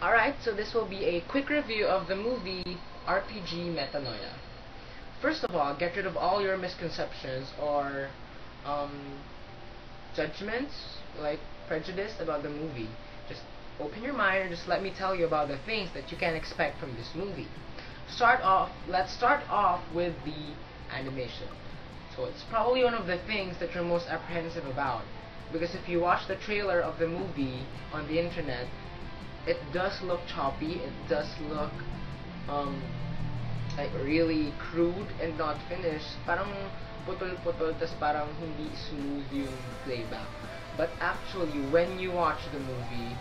Alright, so this will be a quick review of the movie RPG Metanoia. First of all, get rid of all your misconceptions or judgments, like prejudice about the movie. Just open your mind and just let me tell you about the things that you can expect from this movie. Let's start off with the animation. So it's probably one of the things that you're most apprehensive about, because if you watch the trailer of the movie on the internet, it does look choppy, it does look like really crude and not finished. Parang putol-putol, tas parang hindi smooth yung playback. But actually, when you watch the movie,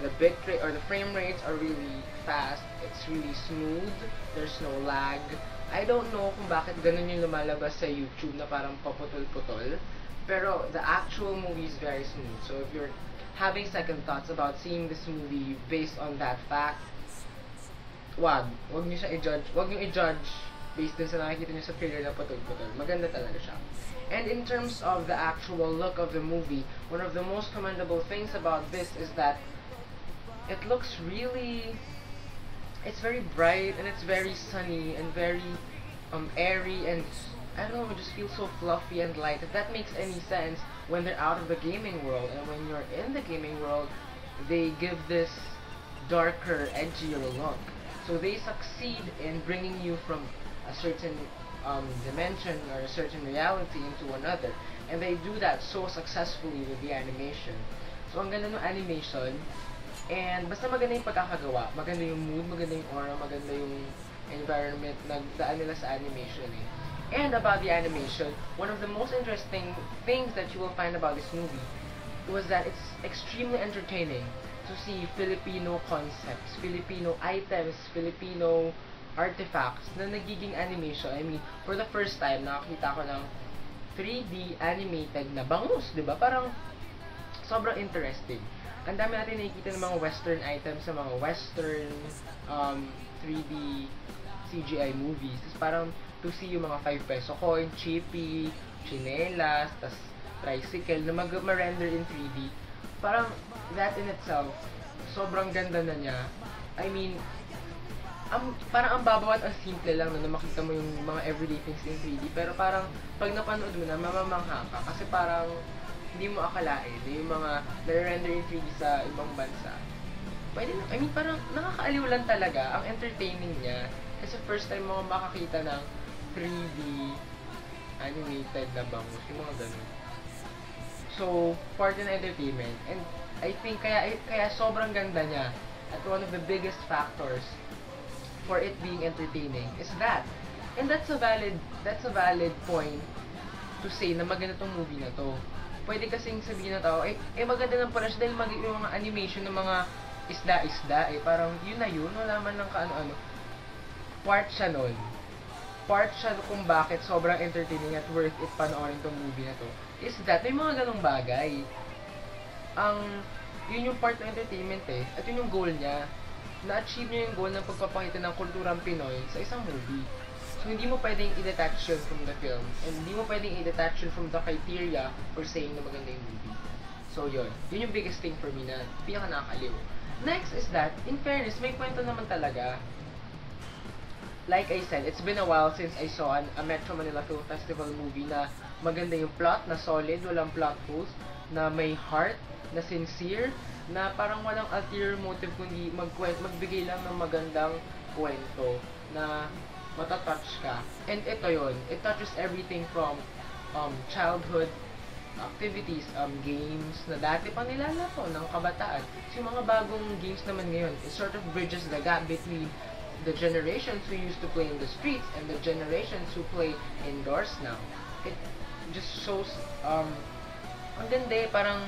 the bitrate or the frame rates are really fast. It's really smooth. There's no lag. I don't know kung bakit ganun yung lumalabas sa YouTube na parang paputol-putol. Pero the actual movie is very smooth. So if you're having second thoughts about seeing this movie based on that fact, wag niyo siya i-judge. Wag niyo i-judge based din sa nakikita niyo sa trailer na putol-putol. Maganda talaga siya. And in terms of the actual look of the movie, one of the most commendable things about this is that it looks really, it's very bright and it's very sunny and very airy, and I don't know, it just feels so fluffy and light. If that makes any sense, when they're out of the gaming world, and when you're in the gaming world, they give this darker, edgier look. So they succeed in bringing you from a certain dimension or a certain reality into another, and they do that so successfully with the animation. So ang ganda ng animation, and basta maganda yung pagkakagawa, maganda yung mood, maganda yung aura, maganda yung environment, nagdaan nila sa animation eh. And about the animation, one of the most interesting things that you will find about this movie was that it's extremely entertaining to see Filipino concepts, Filipino items, Filipino artifacts na nagiging animation. I mean, for the first time, nakakita ko ng 3D animated na bangus, di ba? Parang sobrang interesting. Ang dami natin nakikita ng mga western items sa mga western 3D CGI movies. Tapos parang to see yung mga 5 peso coin, chippy, chinelas, tas tricycle na ma-render in 3D. Parang that in itself, sobrang ganda na niya. I mean, parang ang babaw at ang simple lang na makita mo yung mga everyday things in 3D. Pero parang pag napanood mo na, mamamangha ka. Kasi parang hindi mo akalain yung mga nare-render in 3D sa ibang bansa. Pwede na, I mean, parang nakakaaliw lang talaga. Ang entertaining niya. Kasi first time mo makakita ng 3D animated na bangus, yung mga ganun. So, part ng entertainment. And I think kaya sobrang ganda niya. At one of the biggest factors for it being entertaining is that. And that's a valid point to say na maganda tong movie na to. Pwede kasing sabihin na tao, maganda lang pala siya dahil yung mga animation ng mga isda-isda, parang yun na yun, wala man lang kaano-ano. Part siya nun. Part siya kung bakit sobrang entertaining at worth it panoorin tong movie na to is that may mga ganong bagay. Yun yung part ng entertainment at yun yung goal niya. Na-achieve niya yung goal ng pagpapakita ng kulturang Pinoy sa isang movie. So hindi mo pwedeng i-detach yun from the film, and hindi mo pwedeng i-detach yun from the criteria for saying na maganda yung movie. So yun yung biggest thing for me na pinaka nakakaliw. Next is that, in fairness, may kwento naman talaga. Like I said, it's been a while since I saw a Metro Manila Film Festival movie na maganda yung plot, na solid, walang plot holes, na may heart, na sincere, na parang walang ulterior motive kundi magbigay lang ng magandang kwento na matatouch ka. And ito yun, it touches everything from childhood activities, games na dati pa nilalaro ng kabataan. So yung mga bagong games naman ngayon, it sort of bridges the gap between the generations who used to play in the streets and the generations who play indoors now. It just shows, ang ganda parang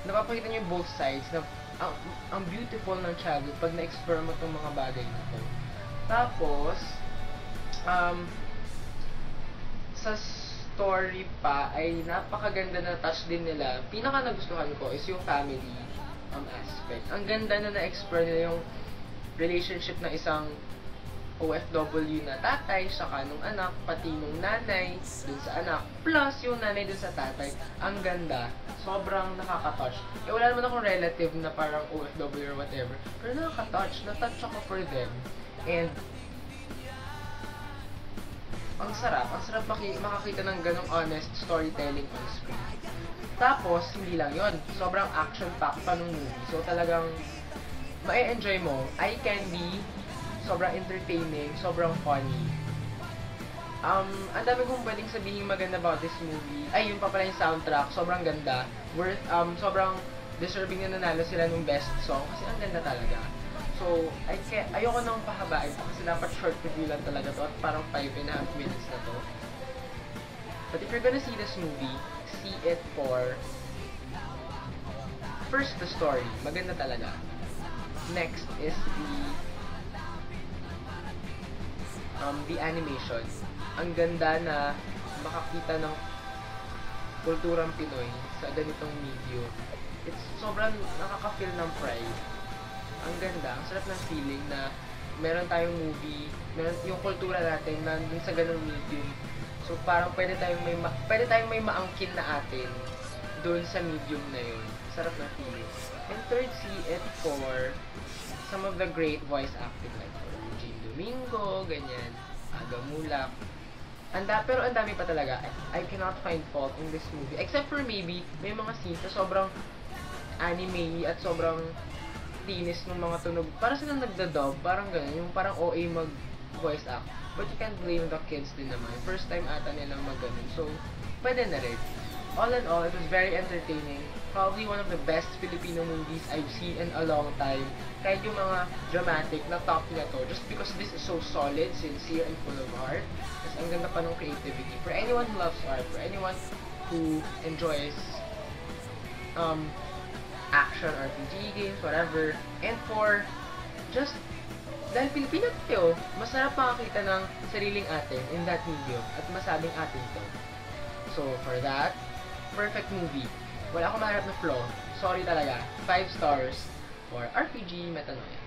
napapakita nyo both sides na ang beautiful ng childhood pag na-explore mo itong mga bagay na to. Tapos, sa story pa ay napakaganda na touch din nila. Pinaka nagustuhan ko is yung family aspect. Ang ganda na na-explore nila yung relationship ng isang OFW na tatay, saka nung anak, pati nung nanay dun sa anak, plus yung nanay dun sa tatay. Ang ganda. Sobrang nakaka-touch. Eh, wala naman akong relative na parang OFW or whatever. Pero nakaka-touch. Na-touch ako for them. And, ang sarap makakita ng ganong honest storytelling on screen. Tapos, hindi lang yon, sobrang action-packed pa nung movie. So, talagang ma-enjoy mo. Eye candy, sobrang entertaining, sobrang funny. Ang dami kong pwedeng sabihin maganda about this movie. Ay, yun pa pala yung soundtrack, sobrang ganda. Sobrang deserving na nanalo sila ng best song kasi ang ganda talaga. So, ayoko nang pahabain pa kasi dapat short review lang talaga to at parang 5.5 minutes na to. But if you're gonna see this movie, see it for first, the story. Maganda talaga. Next is the animation. Ang ganda na makakita ng kulturang Pinoy sa ganitong medium. It's sobrang nakaka-feel ng pride. Ang ganda, ang sarap ng feeling na meron tayong movie, meron yung kultura natin nandun sa ganung medium. So parang pwede tayong may maangkin na atin doon sa medium na yun. Sarap na feeling. And third, see it for some of the great voice acting like Eugene Domingo, ganyan, Aga Mulak. Pero ang dami pa talaga. I cannot find fault in this movie. Except for maybe, may mga scenes na sobrang anime at sobrang tinis ng mga tunog. Para silang nagda-dub, parang ganyan. Yung parang OA mag-voice act. But you can't blame the kids din naman. First time ata nilang mag-ganun. So, pwede na rin. All in all, it was very entertaining. Probably one of the best Filipino movies I've seen in a long time. Kahit yung mga dramatic na top na to. Just because this is so solid, sincere, and full of heart. Kasi ang ganda pa ng creativity. For anyone who loves art, for anyone who enjoys action, RPG games, whatever. And for just dahil Pilipino tayo, masarap makakita ng sariling atin in that medium at masabing atin to. So, for that, perfect movie. Wala akong maharap na flaw. Sorry talaga. 5 stars for RPG Metanoia.